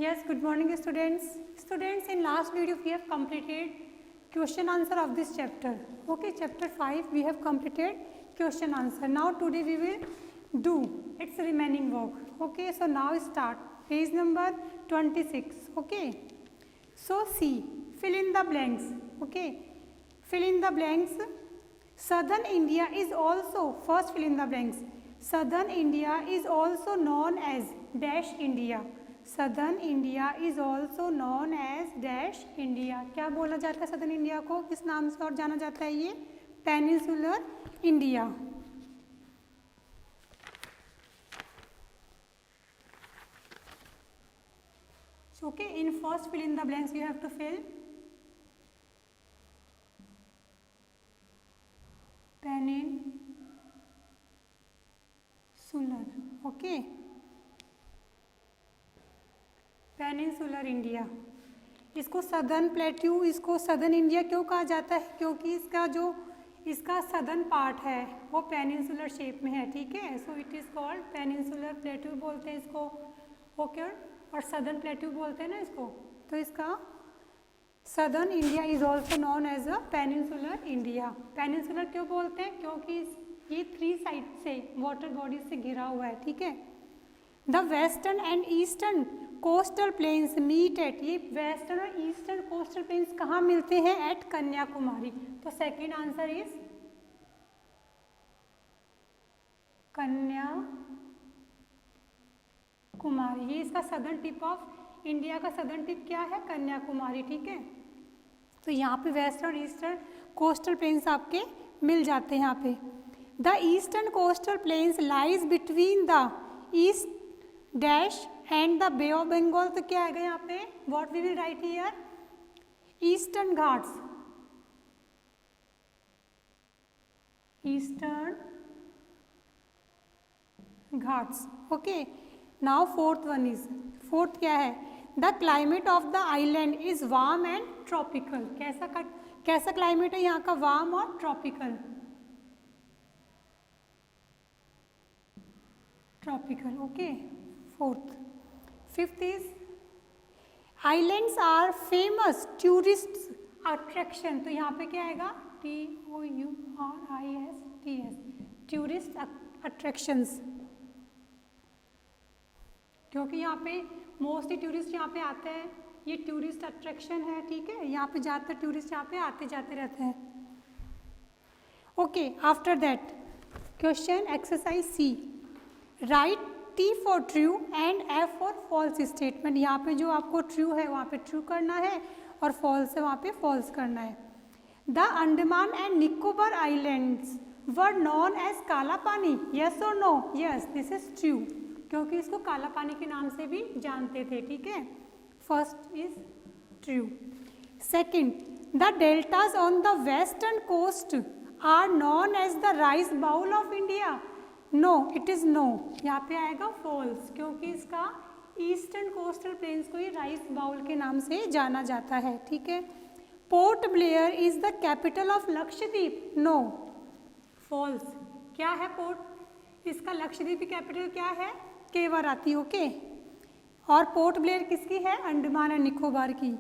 Yes, good morning students. Students, in last video we have completed question answer of this chapter. Okay, chapter 5 we have completed question answer. Now today we will do its remaining work. Okay, so now start page number 26. Okay, so see, fill in the blanks. Okay, fill in the blanks. Southern India is also, first fill in the blanks. Southern India is also known as dash India. Southern India is also known as dash India. क्या बोला जाता है southern India को, किस नाम से और जाना जाता है ये? Peninsular India. Okay, in first fill in the blanks you have to fill peninsular. Okay, peninsular India. इसको सदर्न प्लेट्यू, इसको सदर्न इंडिया क्यों कहा जाता है? क्योंकि इसका सदर्न पार्ट है वो पेनिनसुलर शेप में है. ठीक है, so it is called peninsular plateau बोलते हैं इसको. ओके, और सदर्न प्लेट्यू बोलते हैं ना इसको. तो इसका southern India is also known as a peninsular India. Peninsular क्यों बोलते हैं? क्योंकि ये 3 साइड से वाटर बॉडीज से घिरा हुआ है. ठीक है. The western and eastern coastal plains meet at, ये वेस्टर्न और ईस्टर्न कोस्टल प्लेन्स कहाँ मिलते हैं? एट कन्याकुमारी. तो सेकेंड आंसर इज कन्याकुमारी. ये इसका सदर्न टिप ऑफ इंडिया का सदर्न टिप क्या है? कन्याकुमारी. ठीक है, तो यहाँ पे वेस्टर्न और ईस्टर्न कोस्टल प्लेन्स आपके मिल जाते हैं यहाँ पे. The eastern coastal plains lies between the east dash and the bay of Bengal. तो क्या आएगा यहाँ पे? What we will write here? Eastern Ghats. Eastern Ghats. Okay, now fourth one is, fourth क्या है? The climate of the island is warm and tropical. कैसा climate है यहाँ का? वार्म और tropical. Tropical. Okay, fourth. Fifth is islands are famous tourist attraction. तो यहाँ पे क्या आएगा? TOURISTS, tourist attractions. क्योंकि यहाँ पे मोस्टली टूरिस्ट यहाँ पे आते हैं, ये टूरिस्ट अट्रैक्शन है. ठीक है, यहाँ पे ज़्यादातर टूरिस्ट यहाँ पे आते जाते रहते हैं. Okay, after that question exercise C. Write T for true and F for false statement. यहाँ पे जो आपको ट्रू है वहाँ पे ट्रू करना है और फॉल्स है वहाँ पे फॉल्स करना है. The Andaman and Nicobar islands were known as Kala Pani. Yes और no? Yes, this is true, क्योंकि इसको काला पानी के नाम से भी जानते थे. ठीक है, first is true. Second, the deltas on the western coast are known as the rice bowl of India. No, it is no. यहाँ पे आएगा फॉल्स, क्योंकि इसका ईस्टर्न कोस्टल प्लेन्स को ही राइस बाउल के नाम से जाना जाता है. ठीक है. Port Blair is the capital of Lakshadweep. No, false. क्या है पोर्ट? इसका लक्षद्वीप की कैपिटल क्या है? केवराती. ओके, और पोर्ट ब्लेयर किसकी है? अंडमान एंड निकोबार की.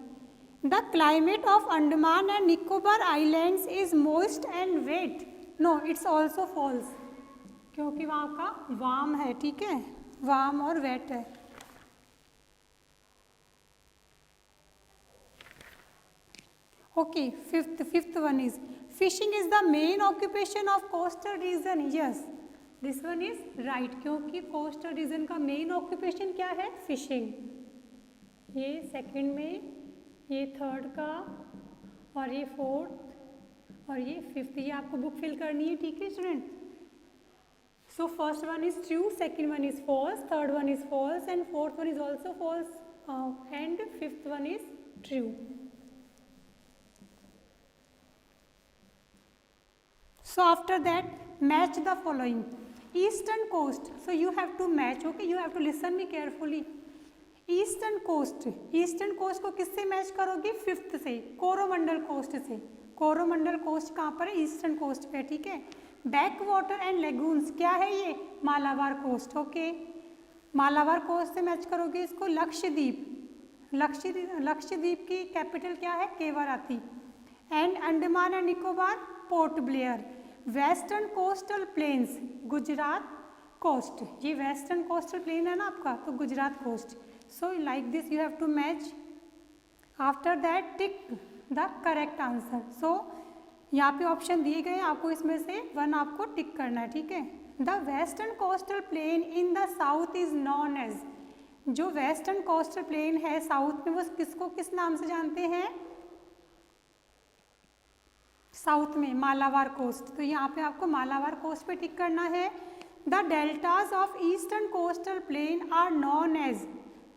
The climate of Andaman and Nicobar islands is moist and wet. No, it's also false, क्योंकि वहाँ का वार्म है. ठीक है, वार्म और वेट है. Okay, fifth one is fishing is the main occupation of coastal region. Yes, this one is right, क्योंकि coastal region का मेन ऑक्यूपेशन क्या है? फिशिंग. ये सेकंड में, ये थर्ड का, और ये फोर्थ, और ये फिफ्थ. ये आपको बुक फिल करनी है. ठीक है student. So first one is true, second one is false, third one is false, and fourth one is also false, and fifth one is true. So after that, match the following. Eastern coast. So you have to match. Okay, you have to listen me carefully. Eastern coast. Eastern coast को किससे match करोगे? Fifth से, Coromandel coast से. Coromandel coast कहाँ पर है? Eastern coast पे. ठीक है. बैक वाटर एंड लेगून्स क्या है? ये Malabar coast. Okay, Malabar coast से मैच करोगे इसको लक्षद्वीप. लक्षद्वीप की कैपिटल क्या है? Kavaratti. And Andaman and Nicobar Port Blair. Western coastal plains Gujarat coast, ये वेस्टर्न कोस्टल प्लेन है ना आपका, तो Gujarat coast. So like this you have to match. After that tick the correct answer. So यहाँ पे ऑप्शन दिए गए, आपको इसमें से वन आपको टिक करना है, ठीक है। The western coastal plain in the south is known as, जो वेस्टर्न कोस्टल प्लेन है साउथ में, वो किसको किस नाम से जानते हैं? साउथ में मालाबार कोस्ट। तो यहाँ पे आपको मालाबार कोस्ट पे टिक करना है। The deltas of eastern coastal plain are known as,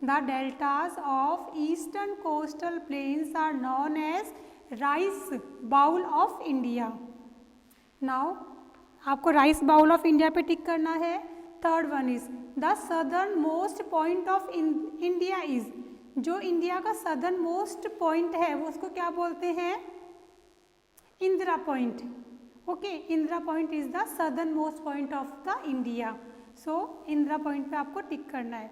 the deltas of eastern coastal plains are known as rice bowl of India. Now आपको राइस बाउल ऑफ इंडिया पे टिक करना है। Third one is the southernmost point of India is, जो India का southernmost point है वो उसको क्या बोलते हैं? Indira point. Okay, Indira point is the southernmost point of the India. So Indira point पे आपको टिक करना है।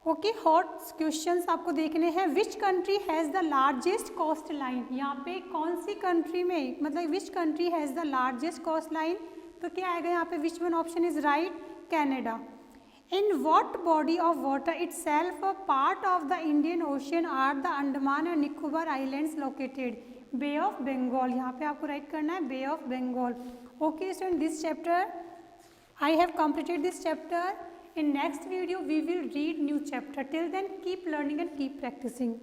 ओके, हॉट क्वेश्चंस आपको देखने हैं। Which country has the largest coastline, यहाँ पे कौन सी कंट्री में, मतलब which country has the largest coastline, तो क्या आएगा यहाँ पे? Which one option is right? Canada. In what body of water itself a part of the Indian ocean are the Andaman and Nicobar islands located? Bay of Bengal, यहाँ पे आपको write करना है bay of Bengal. Okay student, this chapter I have completed this chapter. In next video we will read new chapter. Till then keep learning and keep practicing.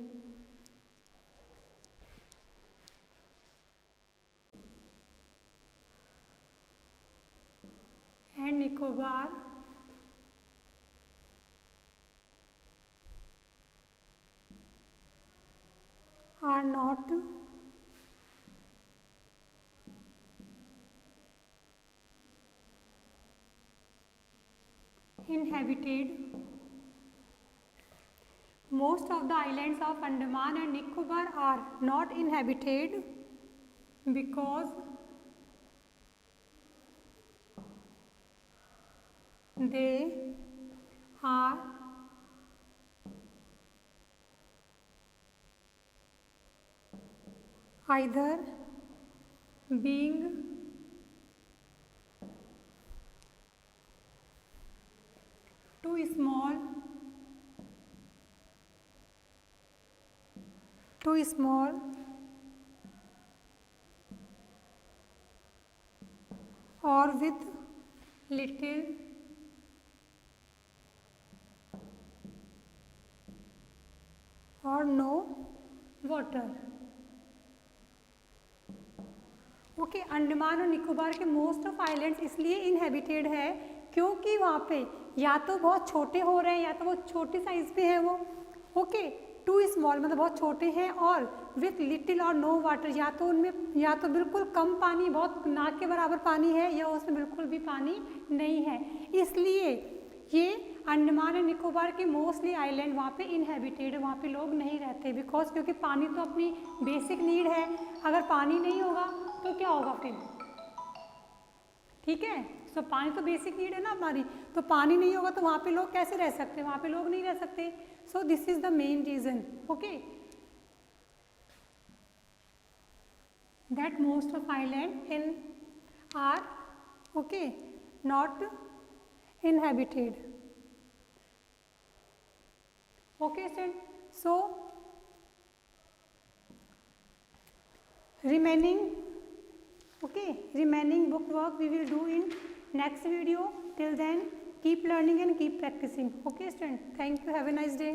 And Nicobar are not inhabited. Most of the islands of Andaman and Nicobar are not inhabited because they are either being too small or with little or no water. Okay, Andaman और निकोबार के most of islands इसलिए inhabited है क्योंकि वहाँ पे या तो बहुत छोटे हो रहे हैं या तो बहुत छोटी साइज पे है वो। ओके, टू स्मॉल मतलब बहुत छोटे हैं, और विथ लिटिल और नो वाटर, या तो उनमें या तो बिल्कुल कम पानी, बहुत ना के बराबर पानी है, या उसमें बिल्कुल भी पानी नहीं है। इसलिए ये अंडमान एंड निकोबार के मोस्टली आइलैंड वहाँ पे इनहेबिटेड है, वहाँ पे लोग नहीं रहते, बिकॉज क्योंकि पानी तो अपनी बेसिक नीड है। अगर पानी नहीं होगा तो क्या होगा फिर? ठीक है, सो पानी तो बेसिक नीड है ना हमारी, तो पानी नहीं होगा तो वहाँ पे लोग कैसे रह सकते हैं? वहाँ पे लोग नहीं रह सकते। So this is the main reason, okay, that most of island in are okay not inhabited. Okay student, so remaining book work we will do in next video. Till then keep learning and keep practicing. Okay student, thank you, have a nice day.